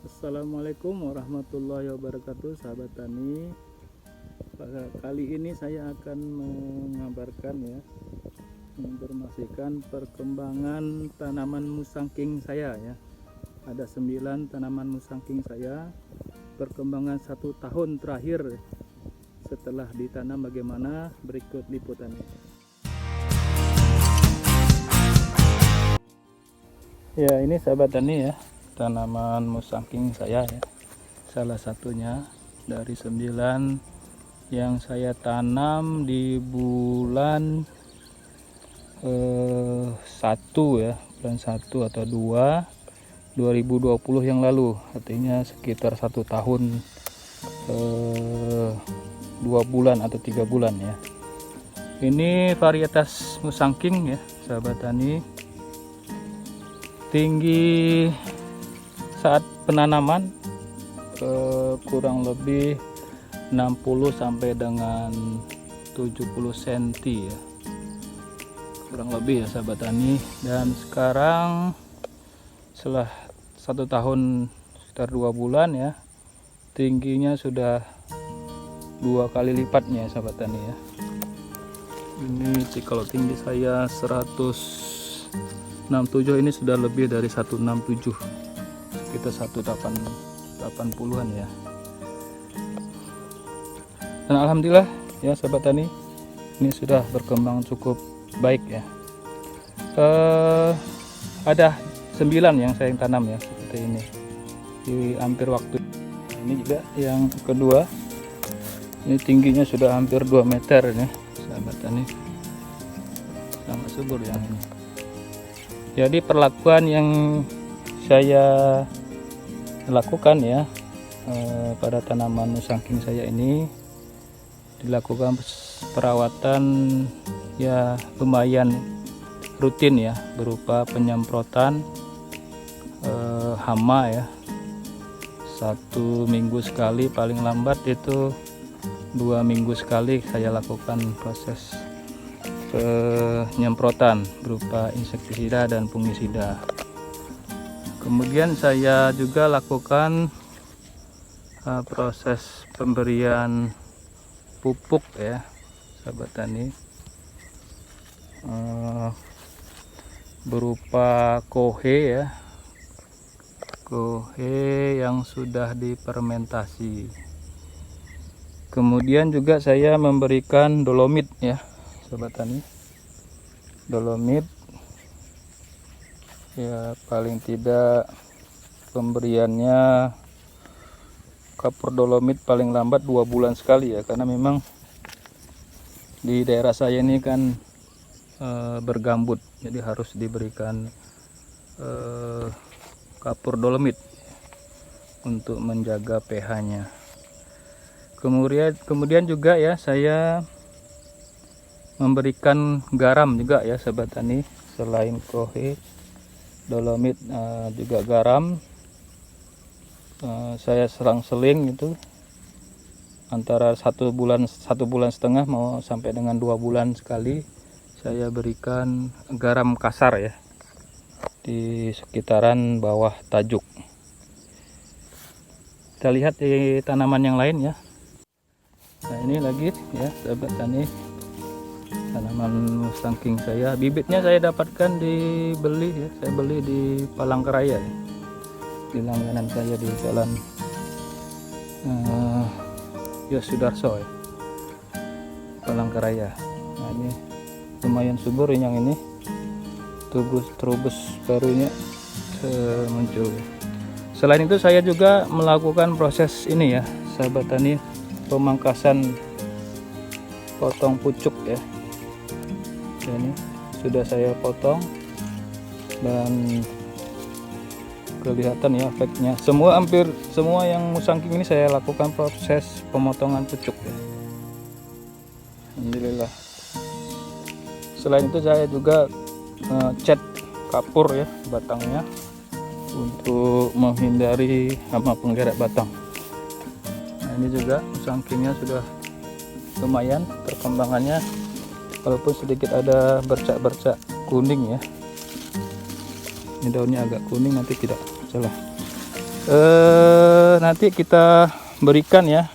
Assalamualaikum warahmatullahi wabarakatuh, sahabat tani. Pada kali ini saya akan mengabarkan ya, menginformasikan perkembangan tanaman musangking saya ya. Ada 9 tanaman musangking saya, perkembangan 1 tahun terakhir setelah ditanam bagaimana, berikut liputannya. Ya, ini sahabat tani ya, tanaman musangking saya ya, salah satunya dari 9 yang saya tanam di bulan 1 ya, bulan 1 atau 2 2020 yang lalu, artinya sekitar 1 tahun 2 bulan atau 3 bulan ya. Ini varietas musangking ya, sahabat tani. Tinggi saat penanaman kurang lebih 60 sampai dengan 70 cm ya, kurang lebih ya sahabat tani. Dan sekarang setelah 1 tahun sekitar 2 bulan ya, tingginya sudah 2 kali lipatnya sahabat tani ya. Ini kalau tinggi saya 167, ini sudah lebih dari 167, sekitar 180-an ya. Dan alhamdulillah ya sahabat tani, ini sudah berkembang cukup baik ya. Ada 9 yang saya tanam ya, seperti ini di hampir waktu. Ini juga yang kedua, ini tingginya sudah hampir 2 meter ya sahabat tani, sangat subur yang ini. Jadi perlakuan yang saya lakukan ya pada tanaman musangking saya ini, dilakukan perawatan ya lumayan rutin ya, berupa penyemprotan hama ya, 1 minggu sekali, paling lambat itu 2 minggu sekali saya lakukan proses penyemprotan berupa insektisida dan fungisida. Kemudian saya juga lakukan proses pemberian pupuk ya sahabat tani, berupa kohe ya, kohe yang sudah difermentasi. Kemudian juga saya memberikan dolomit ya sahabat tani, dolomit ya, paling tidak pemberiannya kapur dolomit paling lambat 2 bulan sekali ya, karena memang di daerah saya ini kan bergambut, jadi harus diberikan kapur dolomit untuk menjaga pH-nya. Kemudian juga ya, saya memberikan garam juga ya sahabat tani, selain kohe, dolomit, juga garam. Saya selang-seling itu antara 1 bulan 1,5 bulan mau sampai dengan 2 bulan sekali saya berikan garam kasar ya di sekitaran bawah tajuk. Kita lihat di tanaman yang lain ya. Nah, ini lagi ya sahabat tani, tanaman musangking saya. Bibitnya saya dapatkan dibeli ya, saya beli di Palangkaraya ya, di langganan saya di jalan Yosudarso ya, Palangkaraya. Nah, ini lumayan subur yang ini, trubus barunya muncul. Selain itu saya juga melakukan proses ini ya sahabat tani, pemangkasan potong pucuk ya. Ini sudah saya potong dan kelihatan ya efeknya. Hampir semua yang musangking ini saya lakukan proses pemotongan pucuk ya. Alhamdulillah. Selain itu saya juga cat kapur ya batangnya untuk menghindari hama penggeret batang. Nah, ini juga musangkingnya sudah lumayan perkembangannya, walaupun sedikit ada bercak-bercak kuning ya. Ini daunnya agak kuning, nanti tidak salah. Nanti kita berikan ya,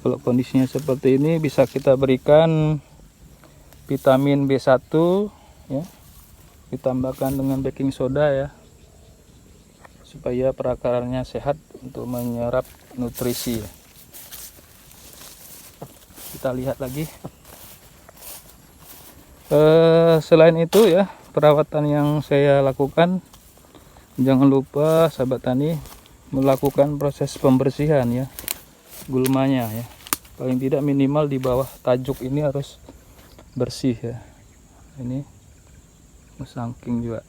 kalau kondisinya seperti ini bisa kita berikan vitamin B1 ya, ditambahkan dengan baking soda ya, supaya perakarannya sehat untuk menyerap nutrisi ya. Kita lihat lagi. Selain itu ya, perawatan yang saya lakukan, jangan lupa sahabat tani melakukan proses pembersihan ya gulmanya ya. Paling tidak minimal di bawah tajuk ini harus bersih ya. Ini musangking juga.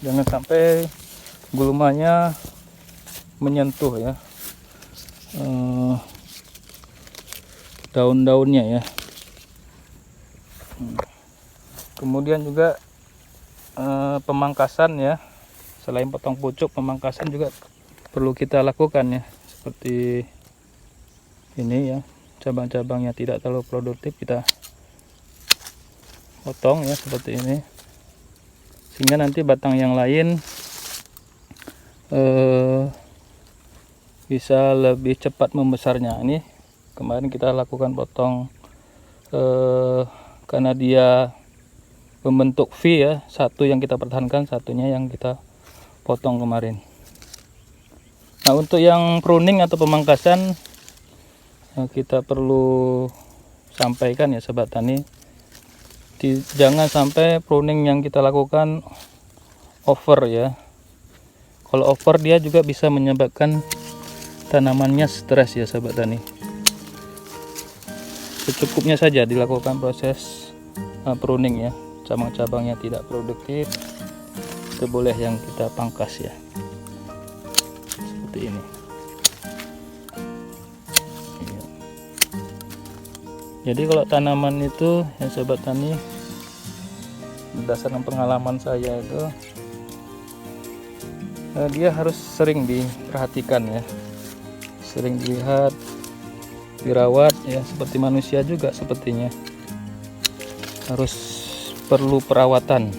Jangan sampai gulmanya menyentuh ya daun-daunnya ya. Kemudian juga pemangkasan ya, selain potong pucuk, pemangkasan juga perlu kita lakukan ya, seperti ini ya, cabang-cabangnya tidak terlalu produktif kita potong ya seperti ini, sehingga nanti batang yang lain bisa lebih cepat membesarnya. Ini kemarin kita lakukan potong karena dia membentuk V ya, satu yang kita pertahankan, satunya yang kita potong kemarin. Nah, untuk yang pruning atau pemangkasan kita perlu sampaikan ya sahabat tani, jangan sampai pruning yang kita lakukan over ya. Kalau over dia juga bisa menyebabkan tanamannya stres ya sahabat tani. Secukupnya saja dilakukan proses pruning ya. Cabang-cabangnya tidak produktif, itu boleh yang kita pangkas ya, seperti ini. Jadi kalau tanaman itu ya sobat tani, berdasarkan pengalaman saya itu dia harus sering diperhatikan ya, sering dilihat, dirawat ya, seperti manusia juga sepertinya harus perlu perawatan.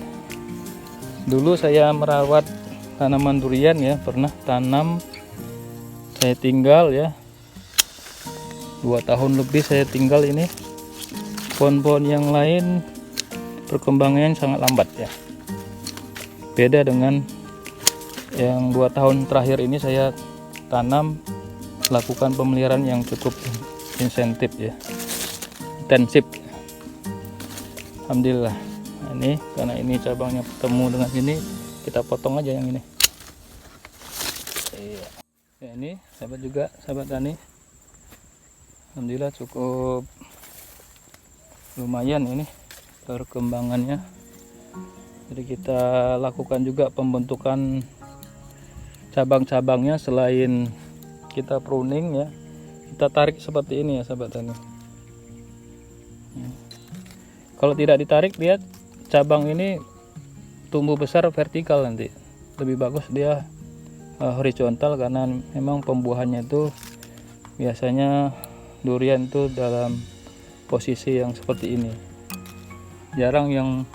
Dulu saya merawat tanaman durian ya, pernah tanam, saya tinggal ya 2 tahun lebih saya tinggal ini. Pohon-pohon yang lain perkembangannya sangat lambat ya, beda dengan yang 2 tahun terakhir ini saya tanam, lakukan pemeliharaan yang cukup intensif ya, intensif. Alhamdulillah. Nah, ini karena ini cabangnya bertemu dengan ini, kita potong aja yang ini. Iya. Ya, ini sahabat juga, sahabat tani, alhamdulillah cukup lumayan ini perkembangannya. Jadi kita lakukan juga pembentukan cabang-cabangnya, selain kita pruning ya, kita tarik seperti ini ya sahabat tani. Kalau tidak ditarik, dia cabang ini tumbuh besar vertikal, nanti lebih bagus dia horizontal, karena memang pembuahannya itu biasanya durian itu dalam posisi yang seperti ini, jarang yang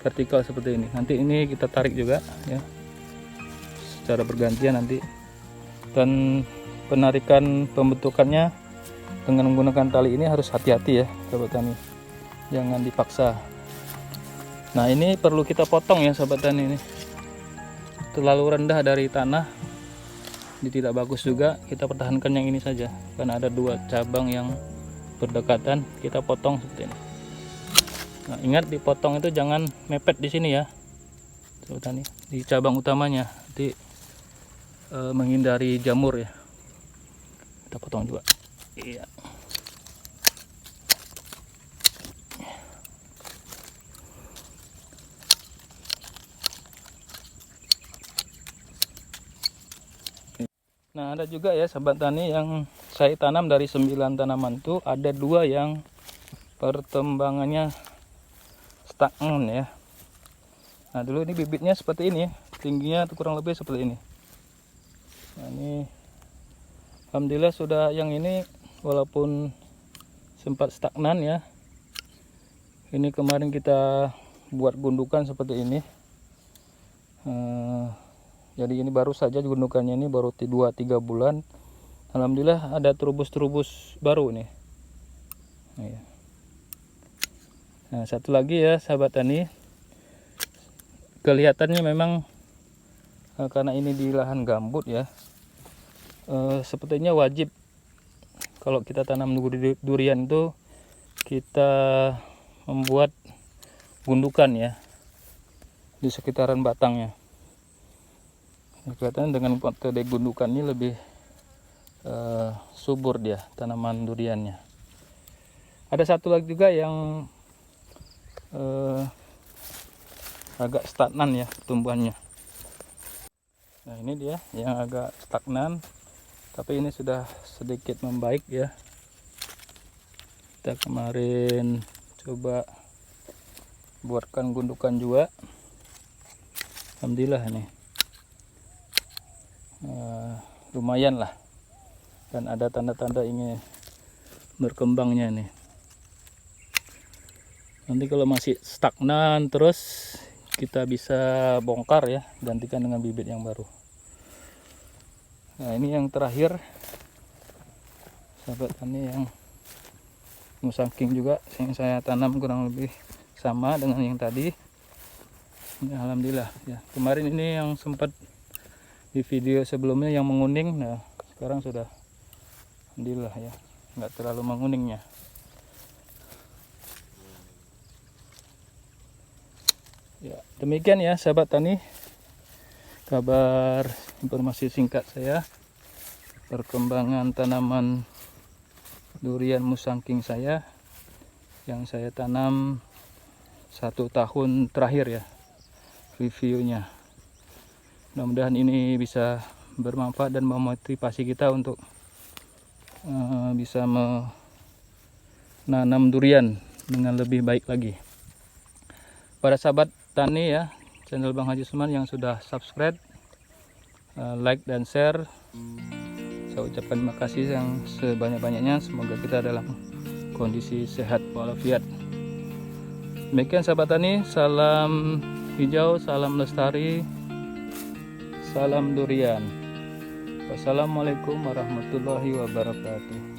vertikal seperti ini. Nanti ini kita tarik juga ya, secara bergantian nanti. Dan penarikan pembentukannya dengan menggunakan tali ini harus hati-hati ya sahabat tani, jangan dipaksa. Nah, ini perlu kita potong ya sahabat tani, ini terlalu rendah dari tanah, ini tidak bagus juga. Kita pertahankan yang ini saja, karena ada 2 cabang yang berdekatan, kita potong seperti ini. Nah, ingat dipotong itu jangan mepet di sini ya sahabat tani, di cabang utamanya, nanti menghindari jamur ya. Kita potong juga. Iya. Nah, ada juga ya sahabat tani yang saya tanam dari 9 tanaman itu ada 2 yang perkembangannya stagnan ya. Nah, dulu ini bibitnya seperti ini, tingginya kurang lebih seperti ini. Nah, ini alhamdulillah sudah, yang ini walaupun sempat stagnan ya, ini kemarin kita buat gundukan seperti ini. Jadi ini baru saja gundukannya, ini baru 2-3 bulan. Alhamdulillah ada terubus-terubus baru nih. Nah, satu lagi ya sahabat tani, kelihatannya memang karena ini di lahan gambut ya, sepertinya wajib kalau kita tanam durian itu kita membuat gundukan ya di sekitaran batangnya. Kelihatan dengan metode gundukan ini lebih subur dia tanaman duriannya. Ada satu lagi juga yang agak stagnan ya tumbuhannya. Nah, ini dia yang agak stagnan, tapi ini sudah sedikit membaik ya. Kita kemarin coba buatkan gundukan juga, alhamdulillah ini lumayan lah, dan ada tanda-tanda ingin berkembangnya nih. Nanti kalau masih stagnan terus kita bisa bongkar ya, gantikan dengan bibit yang baru. Nah, ini yang terakhir sahabat tani, yang musangking juga yang saya tanam kurang lebih sama dengan yang tadi. Ini alhamdulillah ya. Kemarin ini yang sempat di video sebelumnya yang menguning, nah sekarang sudah alhamdulillah ya, nggak terlalu menguningnya. Ya, demikian ya sahabat tani, kabar informasi singkat saya perkembangan tanaman durian musangking saya yang saya tanam 1 tahun terakhir ya, reviewnya. Mudah-mudahan ini bisa bermanfaat dan memotivasi kita untuk bisa menanam durian dengan lebih baik lagi. Para sahabat tani ya, channel Bang Haji Sulman yang sudah subscribe, like dan share, saya ucapkan terima kasih yang sebanyak-banyaknya. Semoga kita dalam kondisi sehat walafiat. Demikian sahabat tani, salam hijau, salam lestari, salam durian. Wassalamualaikum warahmatullahi wabarakatuh.